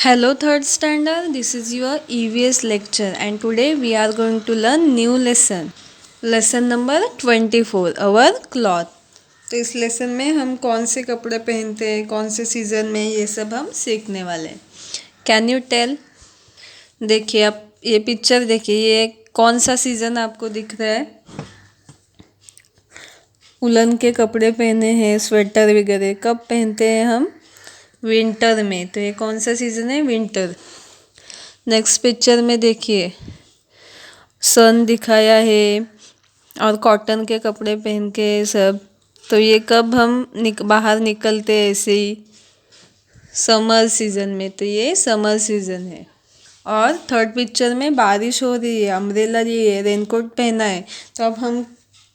Hello third standard, this is your EVS lecture and today we are going to learn new lesson. Lesson number 24, our cloth. तो इस lesson में हम कौन से कपड़े पहनते हैं, कौन से सीज़न में, ये सब हम सीखने वाले हैं. Can you tell? देखिए आप ये पिक्चर देखिए, ये कौन सा सीज़न आपको दिख रहा है. उलन के कपड़े पहने हैं, स्वेटर वगैरह कब पहनते हैं हम? विंटर में. तो ये कौन सा सीज़न है? विंटर. नेक्स्ट पिक्चर में देखिए सन दिखाया है और कॉटन के कपड़े पहन के सब. तो ये कब हम बाहर निकलते हैं? ऐसे ही समर सीज़न में. तो ये समर सीज़न है. और थर्ड पिक्चर में बारिश हो रही है, अम्ब्रेला लिए है, रेनकोट पहना है. तो अब हम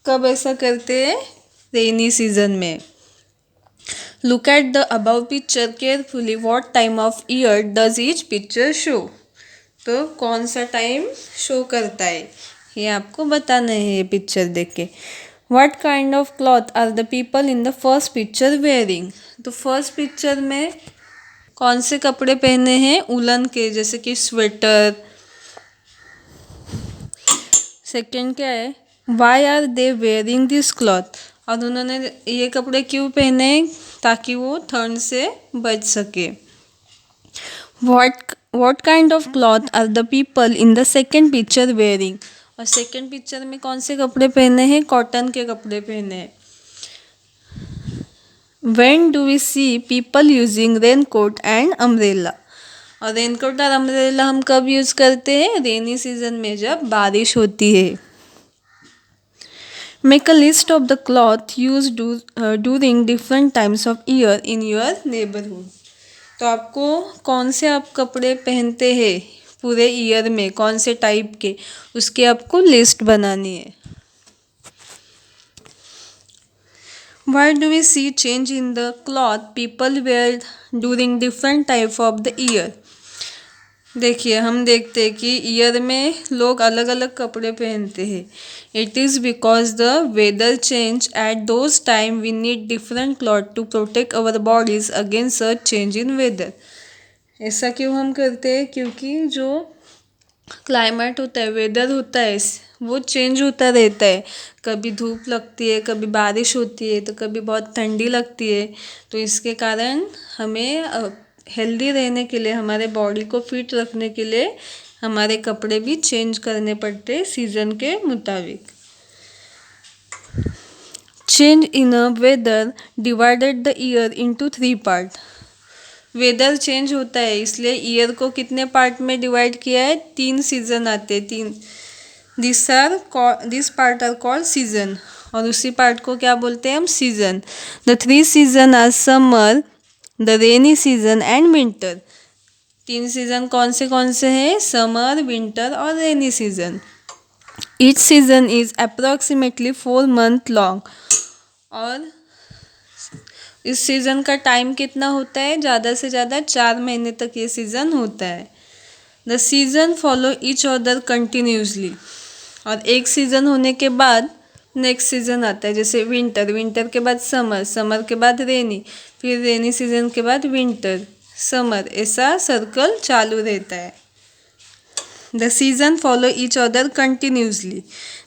कब ऐसा करते हैं? रेनी सीज़न में. Look at the above picture carefully. What time of year does each picture show? तो कौन सा टाइम शो करता है ये आपको बताना है ये पिक्चर देख के. What kind of cloth are the people in the first picture wearing? तो फर्स्ट पिक्चर में कौन से कपड़े पहने हैं? उलन के, जैसे कि स्वेटर. सेकंड क्या है? Why are they wearing this cloth? और उन्होंने ये कपड़े क्यों पहने? ताकि वो ठंड से बच सके. What kind of cloth are the people in the second picture wearing? और सेकंड पिक्चर में कौन से कपड़े पहने हैं? कॉटन के कपड़े पहने हैं. When do we see people using raincoat and umbrella? और रेनकोट और अम्ब्रेला हम कब यूज़ करते हैं? रेनी सीजन में, जब बारिश होती है. Make a list of the cloth used during different times of year in your neighborhood. तो आपको कौन से आप कपड़े पहनते हैं पूरे ईयर में, कौन से टाइप के, उसकी आपको लिस्ट बनानी है. Why do we see change in the cloth people wear during different type of the year? देखिए हम देखते हैं कि ईयर में लोग अलग अलग कपड़े पहनते हैं. It is because the weather change at those time we need different cloth to protect our bodies against such change in weather. ऐसा क्यों हम करते हैं? क्योंकि जो क्लाइमेट होता है, वेदर होता है, वो चेंज होता रहता है. कभी धूप लगती है, कभी बारिश होती है, तो कभी बहुत ठंडी लगती है. तो इसके कारण हमें हेल्दी रहने के लिए, हमारे बॉडी को फिट रखने के लिए हमारे कपड़े भी चेंज करने पड़ते हैं सीज़न के मुताबिक. Change in a weather divided the year into 3 part. Weather change होता है इसलिए ईयर को कितने पार्ट में डिवाइड किया है? 3 सीज़न आते हैं. 3 this part are called season. और उसी पार्ट को क्या बोलते हैं हम? Season. The 3 season are summer, the rainy season and winter. 3 season कौन से हैं? समर, विंटर और rainy season. Each season is approximately 4 month long. और इस सीज़न का टाइम कितना होता है? ज़्यादा से ज़्यादा 4 महीने तक ये सीज़न होता है. The season follow each other continuously. और एक सीज़न होने के बाद नेक्स्ट सीज़न आता है, जैसे विंटर, विंटर के बाद समर, समर के बाद रेनी, फिर रेनी सीज़न के बाद विंटर, समर. ऐसा सर्कल चालू रहता है. The season follow each other continuously.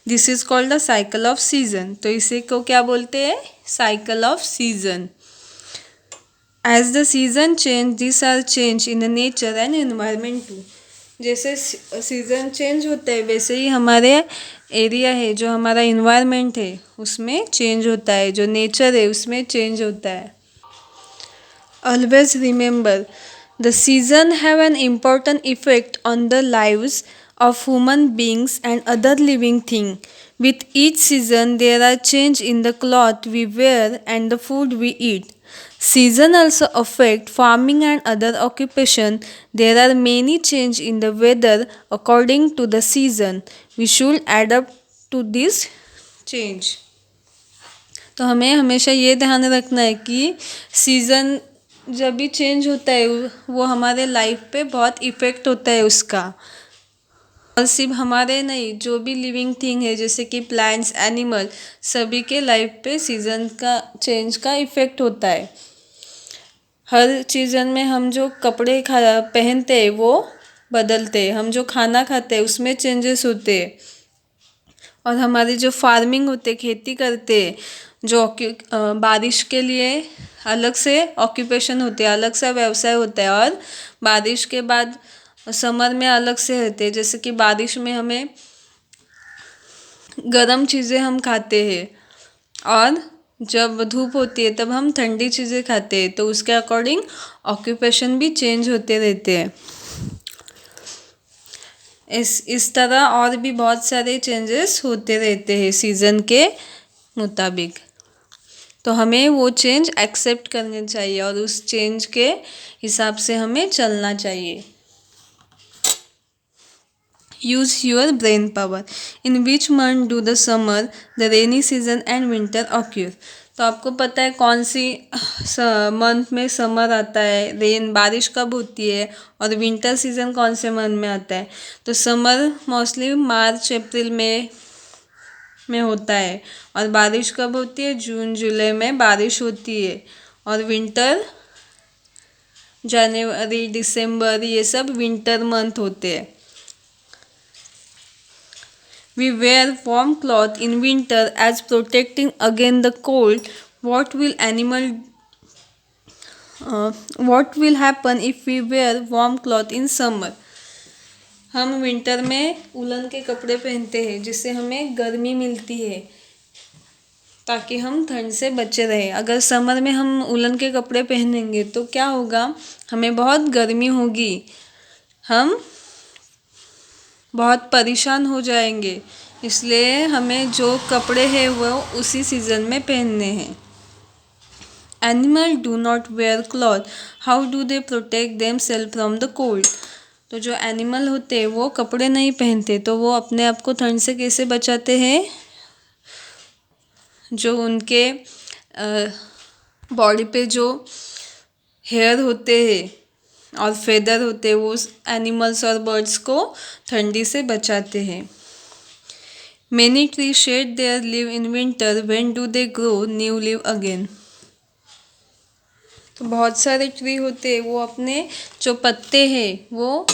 This is called the cycle of season. तो इसे को क्या बोलते हैं? Cycle of season. As the season change this are change in the nature and environment too. जैसे सीज़न चेंज होता है वैसे ही हमारे एरिया है, जो हमारा इन्वायरमेंट है, उसमें चेंज होता है. जो नेचर है उसमें चेंज होता है. Always remember the season have an important effect on the lives of human beings and other living thing. With each season there are change in the cloth we wear and the food we eat. Season also affect farming and other occupation. There are many change in the weather according to the season. We should adapt to this change. तो हमें हमेशा ये ध्यान रखना है कि season जब भी चेंज होता है वो हमारे लाइफ पे बहुत इफ़ेक्ट होता है उसका. और सिर्फ हमारे नहीं, जो भी लिविंग थिंग है जैसे कि प्लांट्स, एनिमल, सभी के लाइफ पे सीज़न का चेंज का इफ़ेक्ट होता है. हर सीजन में हम जो कपड़े पहनते हैं वो बदलते हैं, हम जो खाना खाते हैं उसमें चेंजेस होते हैं, और हमारी जो फार्मिंग होते खेती करते हैं, जो बारिश के लिए अलग से ऑक्यूपेशन होते हैं, अलग सा व्यवसाय होता है, और बारिश के बाद समर में अलग से रहते हैं। जैसे कि बारिश में हमें गरम चीज़ें हम खाते हैं, और जब धूप होती है तब हम ठंडी चीज़ें खाते हैं, तो उसके अकॉर्डिंग ऑक्यूपेशन भी चेंज होते रहते हैं। इस तरह और भी बहुत सारे चेंजेस होते रहते हैं सीज़न के मुताबिक, तो हमें वो चेंज एक्सेप्ट करने चाहिए और उस चेंज के हिसाब से हमें चलना चाहिए। Use your brain power. In which month do the summer, the rainy season and winter occur. तो आपको पता है कौन सी मंथ में समर आता है, रेन बारिश कब होती है, और विंटर सीजन कौन से मंथ में आता है। तो समर मोस्टली मार्च अप्रैल में होता है, और बारिश कब होती है, जून जुलाई में बारिश होती है, और विंटर जनवरी दिसंबर, ये सब विंटर मंथ होते हैं। We wear warm cloth in winter as protecting against the cold. What will happen if we wear warm cloth in summer? हम विंटर में उलन के कपड़े पहनते हैं जिससे हमें गर्मी मिलती है, ताकि हम ठंड से बचे रहें। अगर समर में हम उलन के कपड़े पहनेंगे तो क्या होगा, हमें बहुत गर्मी होगी, हम बहुत परेशान हो जाएंगे। इसलिए हमें जो कपड़े हैं वो उसी सीज़न में पहनने हैं। Animal do not wear cloth, how do they protect them self from the cold. तो जो एनिमल होते हैं वो कपड़े नहीं पहनते, तो वो अपने आप को ठंड से कैसे बचाते हैं। जो उनके बॉडी पे जो हेयर होते हैं और फेदर होते हैं वो एनिमल्स और बर्ड्स को ठंडी से बचाते हैं। Many trees shed their leaves in winter. When do they grow new leaf again? तो बहुत सारे ट्री होते हैं वो अपने जो पत्ते हैं वो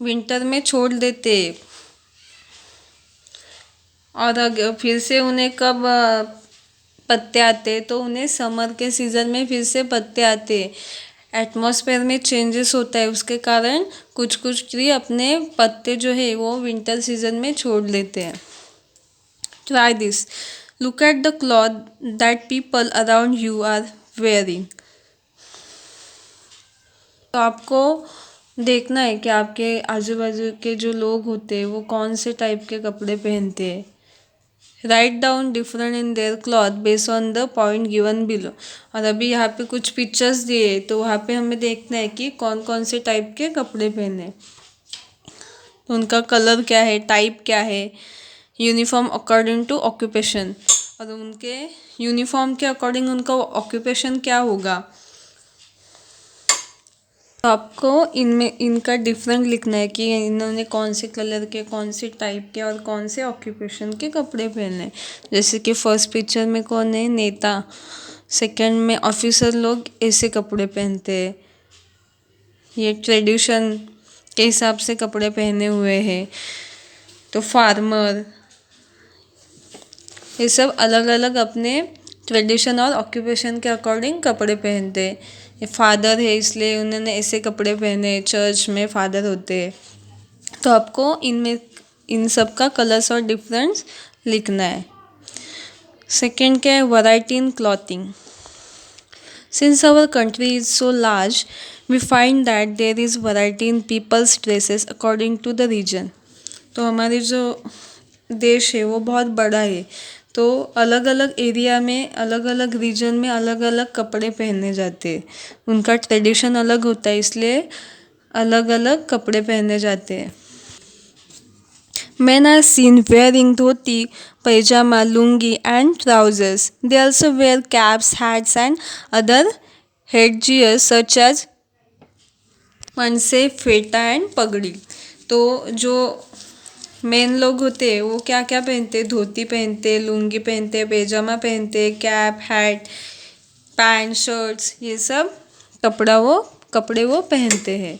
विंटर में छोड़ देते हैं, और अगर फिर से उन्हें कब पत्ते आते, तो उन्हें समर के सीज़न में फिर से पत्ते आते हैं। एटमॉस्फेयर में चेंजेस होता है, उसके कारण कुछ कुछ ट्री अपने पत्ते जो है वो विंटर सीजन में छोड़ लेते हैं। Try this. Look at the cloth that people around you are wearing. तो आपको देखना है कि आपके आजू बाजू के जो लोग होते हैं वो कौन से टाइप के कपड़े पहनते हैं। Write down different in their cloth based on the point given below. और अभी यहाँ पे कुछ पिक्चर्स दिए, तो वहाँ पे हमें देखना है कि कौन कौन से टाइप के कपड़े पहने, तो उनका कलर क्या है, टाइप क्या है। यूनिफॉर्म अकॉर्डिंग टू ऑक्यूपेशन, और उनके यूनिफॉर्म के अकॉर्डिंग उनका ऑक्यूपेशन क्या होगा। तो आपको इनमें इनका डिफरेंट लिखना है कि इन्होंने कौन से कलर के, कौन से टाइप के और कौन से ऑक्यूपेशन के कपड़े पहने। जैसे कि फर्स्ट पिक्चर में कौन है, नेता। सेकंड में ऑफिसर लोग ऐसे कपड़े पहनते हैं, ये ट्रेडिशन के हिसाब से कपड़े पहने हुए हैं। तो फार्मर, ये सब अलग अलग अपने ट्रेडिशन और ऑक्यूपेशन के अकॉर्डिंग कपड़े पहनते हैं। ये फादर है इसलिए उन्होंने ऐसे कपड़े पहने, चर्च में फादर होते हैं। तो आपको इनमें इन सब का कलर्स और डिफरेंस लिखना है। सेकंड क्या है, variety in clothing. Since our country is so large we find that there is variety in people's dresses according to the region. तो हमारी जो देश है वो बहुत बड़ा है, तो अलग अलग एरिया में, अलग अलग रीजन में अलग अलग कपड़े पहने जाते हैं। उनका ट्रेडिशन अलग होता है, इसलिए अलग अलग कपड़े पहने जाते हैं। Men are seen wearing dhoti, pajama, lungi and trousers. They also wear caps, hats and other headgear such as मनसे, फेटा एंड पगड़ी। तो जो मेन लोग होते हैं वो क्या क्या पहनते हैं, धोती पहनते हैं, लुंगी पहनते हैं, पैजामा पहनते हैं, कैप, हैट, पैंट, शर्ट्स, ये सब कपड़े वो पहनते हैं।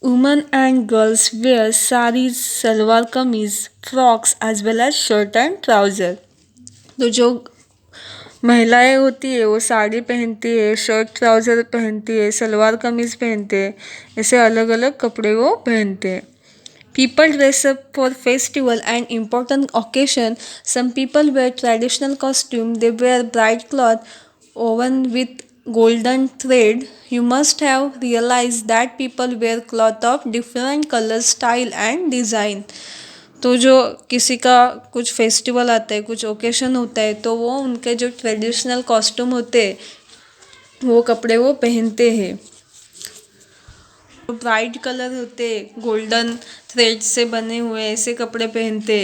Women and girls wear saris, salwar kameez, frocks as well as shirt and trouser. तो जो महिलाएं होती है वो साड़ी पहनती है, शर्ट ट्राउज़र पहनती है, सलवार कमीज़ पहनते हैं, ऐसे अलग अलग कपड़े वो पहनते हैं। People dress up for festival and important occasion. Some people wear traditional costume. They wear bright cloth woven with golden thread. You must have realized that people wear cloth of different color, style and design. तो जो किसी का कुछ festival आता है, कुछ occasion होता है, तो वो उनके जो ट्रेडिशनल कॉस्ट्यूम होते हैं वो कपड़े वो पहनते हैं। ब्राइट कलर होते, गोल्डन थ्रेड से बने हुए ऐसे कपड़े पहनते।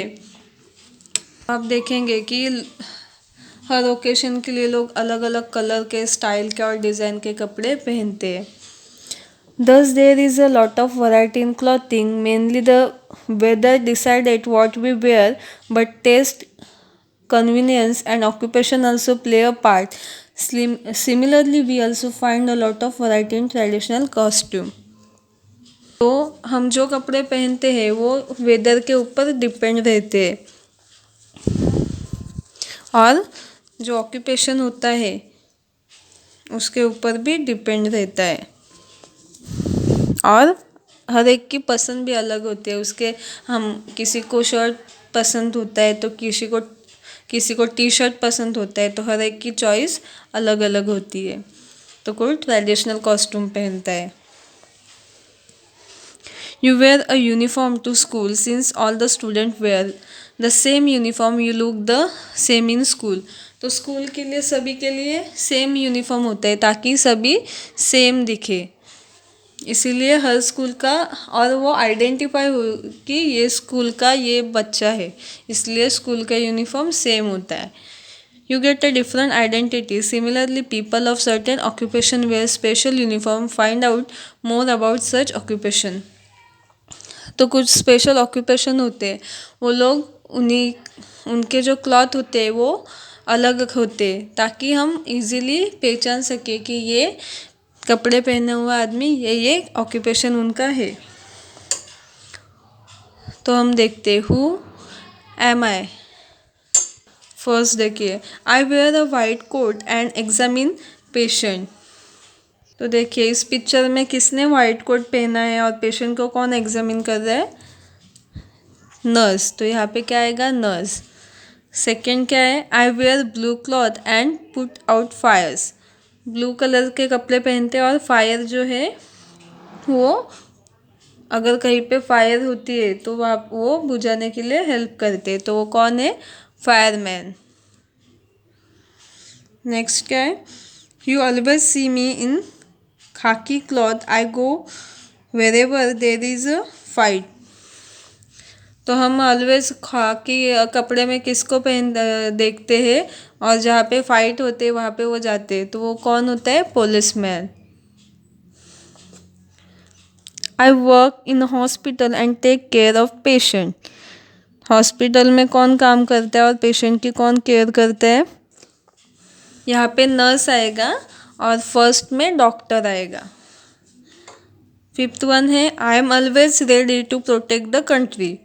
आप देखेंगे कि हर ओकेशन के लिए लोग अलग अलग कलर के, स्टाइल के और डिज़ाइन के कपड़े पहनते हैं। Thus there is a lot of variety in clothing, mainly the weather decided what we wear, but taste, convenience and occupation also play a part. Similarly, we also find a lot of variety in traditional costume. तो हम जो कपड़े पहनते हैं वो weather के ऊपर depend रहते हैं, और जो ऑक्यूपेशन होता है उसके ऊपर भी डिपेंड रहता है, और हर एक की पसंद भी अलग होती है उसके। हम किसी को शर्ट पसंद होता है तो किसी को टी शर्ट पसंद होता है, तो हर एक की चॉइस अलग अलग होती है। तो कोई ट्रेडिशनल कॉस्ट्यूम पहनता है। You wear a uniform to school since all the students wear the same uniform, you look the same in school. तो स्कूल के लिए सभी के लिए सेम यूनिफॉर्म होता है ताकि सभी सेम दिखे, इसीलिए हर स्कूल का, और वो आइडेंटिफाई हो कि ये स्कूल का ये बच्चा है, इसलिए स्कूल का यूनिफॉर्म सेम होता है। You get a different identity. Similarly, people of certain occupation wear special uniform. Find out more about such occupation. तो कुछ स्पेशल ऑक्यूपेशन होते हैं, वो लोग उनके जो क्लॉथ होते हैं वो अलग होते हैं ताकि हम इजीली पहचान सके कि ये कपड़े पहने हुआ आदमी ये ऑक्यूपेशन उनका है। तो हम देखते हु एम आई। फर्स्ट देखिए, I wear a white coat and examine patient. तो देखिए इस पिक्चर में किसने वाइट कोट पहना है और पेशेंट को कौन एग्जामिन कर रहा है? नर्स। तो यहाँ पे क्या आएगा? नर्स। सेकेंड क्या है? I wear blue cloth and put out fires. Blue colour के कपड़े पहनते हैं और फायर जो है वो अगर कहीं पे फायर होती है तो वो बुझाने के लिए हेल्प करते हैं, तो वो कौन है? फायरमैन। नेक्स्ट क्या है? यू ऑलवेज सी मी इन खाकी cloth, I go wherever there is a fight. तो हम ऑलवेज खाकी कपड़े में किसको देखते हैं, और जहाँ पे फाइट होते हैं वहाँ पे वो जाते हैं, तो वो कौन होता है? Policeman. I work in hospital and take care of patient. Hospital में कौन काम करता है और पेशेंट की कौन केयर करता है? यहाँ पे नर्स आएगा और फर्स्ट में डॉक्टर आएगा। फिफ्थ वन है I am always ready to protect the country.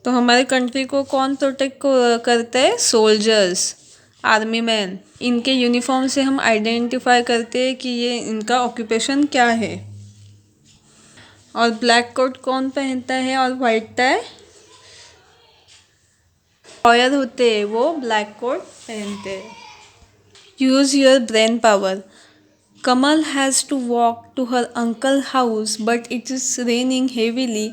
तो हमारे कंट्री को कौन प्रोटेक्ट करता है? Soldiers, army man. इनके यूनिफॉर्म से हम आइडेंटिफाई करते हैं कि ये इनका ऑक्यूपेशन क्या है। और ब्लैक कोट कौन पहनता है और वाइट टाई? लॉयर होते हैं वो ब्लैक कोट पहनते हैं। Use your brain power. Kamal has to walk to her uncle's house, but it is raining heavily.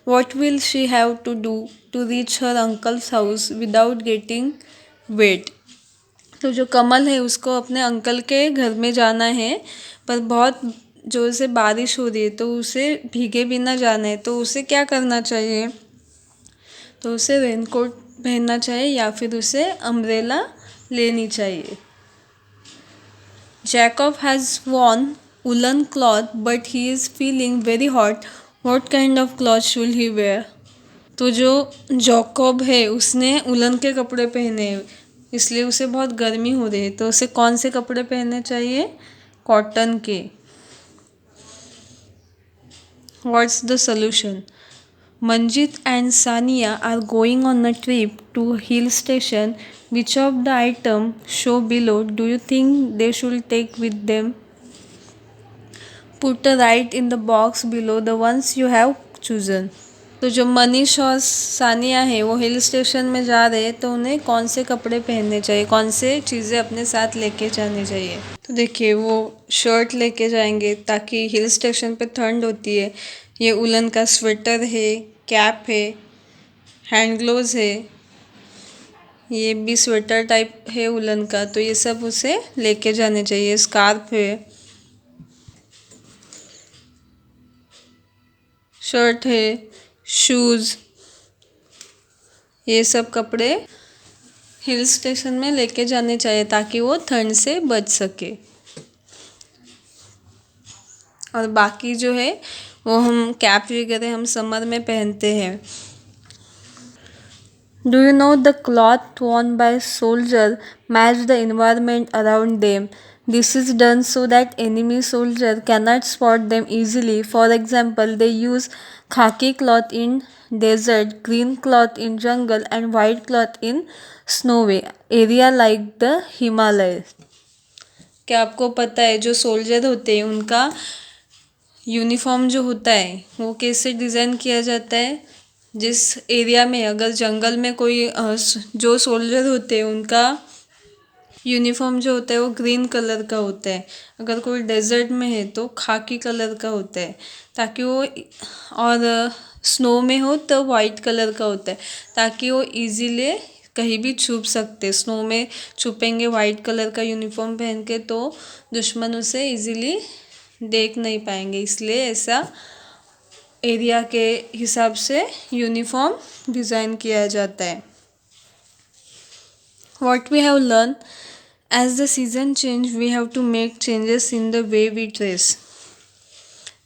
What will she have to do to reach her uncle's house without getting wet? तो जो कमल है उसको अपने uncle के घर में जाना है, पर बहुत जोर से बारिश हो रही है, तो उसे भीगे बिना जाना है, तो उसे क्या करना चाहिए? तो उसे रेनकोट पहनना चाहिए या फिर उसे अम्ब्रेला लेनी चाहिए। Jacob has worn woolen cloth, but he is feeling very hot. What kind of cloth should he wear? तो जो जॉकब है उसने उलन के कपड़े पहने, इसलिए उसे बहुत गर्मी हो रही है, तो उसे कौन से कपड़े पहनने चाहिए? कॉटन के। What's the solution? Manjit and Sania are going on a trip to hill station. Which of the item show below do you think they should take with them? Put a right in the box below the ones you have chosen. तो जो मनीष और सानिया है वो hill station में जा रहे हैं, तो उन्हें कौन से कपड़े पहनने चाहिए, कौन से चीज़ें अपने साथ लेके जाने चाहिए? तो देखिए, वो शर्ट लेके जाएंगे ताकि हिल स्टेशन पे ठंड होती है। ये उलन का स्वेटर है, कैप है, हैंड ग्लोव्स है, ये भी स्वेटर टाइप है उलन का, तो ये सब उसे लेके जाने चाहिए। स्कार्फ है, शर्ट है, शूज़, ये सब कपड़े हिल स्टेशन में लेके जाने चाहिए ताकि वो ठंड से बच सके। और बाकी जो है वो हम कैप वगैरह हम समर में पहनते हैं। Do you know the cloth worn by soldier match the environment around them? This is done so that enemy soldier cannot spot them easily. For example, they use khaki cloth in desert, green cloth in jungle, and white cloth in snowy area like the Himalayas. क्या आपको पता है जो soldier होते हैं उनका uniform जो होता है वो कैसे डिज़ाइन किया जाता है? जिस एरिया में, अगर जंगल में कोई जो सोल्जर होते हैं उनका यूनिफॉर्म जो होता है वो ग्रीन कलर का होता है, अगर कोई डेजर्ट में है तो खाकी कलर का होता है, ताकि वो, और स्नो में हो तो वाइट कलर का होता है ताकि वो इजीली कहीं भी छुप सकते। स्नो में छुपेंगे वाइट कलर का यूनिफॉर्म पहन के तो दुश्मन उसे इजीली देख नहीं पाएंगे, इसलिए ऐसा एरिया के हिसाब से यूनिफॉर्म डिज़ाइन किया जाता है। What we have learned, as the season change we have to make changes in the way we dress.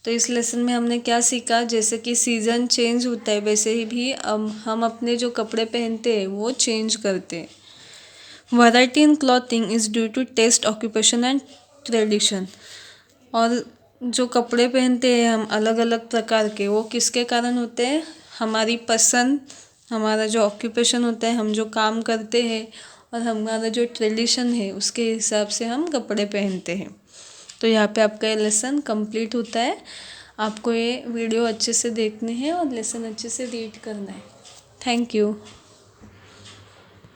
तो इस लेसन में हमने क्या सीखा? जैसे कि सीज़न चेंज होता है वैसे ही भी हम अपने जो कपड़े पहनते हैं वो चेंज करते हैं। Variety in clothing is due to taste, occupation and tradition. और जो कपड़े पहनते हैं हम अलग अलग प्रकार के, वो किसके कारण होते हैं? हमारी पसंद, हमारा जो ऑक्यूपेशन होता है, हम जो काम करते हैं, और हमारा जो ट्रेडिशन है उसके हिसाब से हम कपड़े पहनते हैं। तो यहाँ पे आपका ये लेसन कंप्लीट होता है। आपको ये वीडियो अच्छे से देखने हैं और लेसन अच्छे से रीड करना है। Thank you.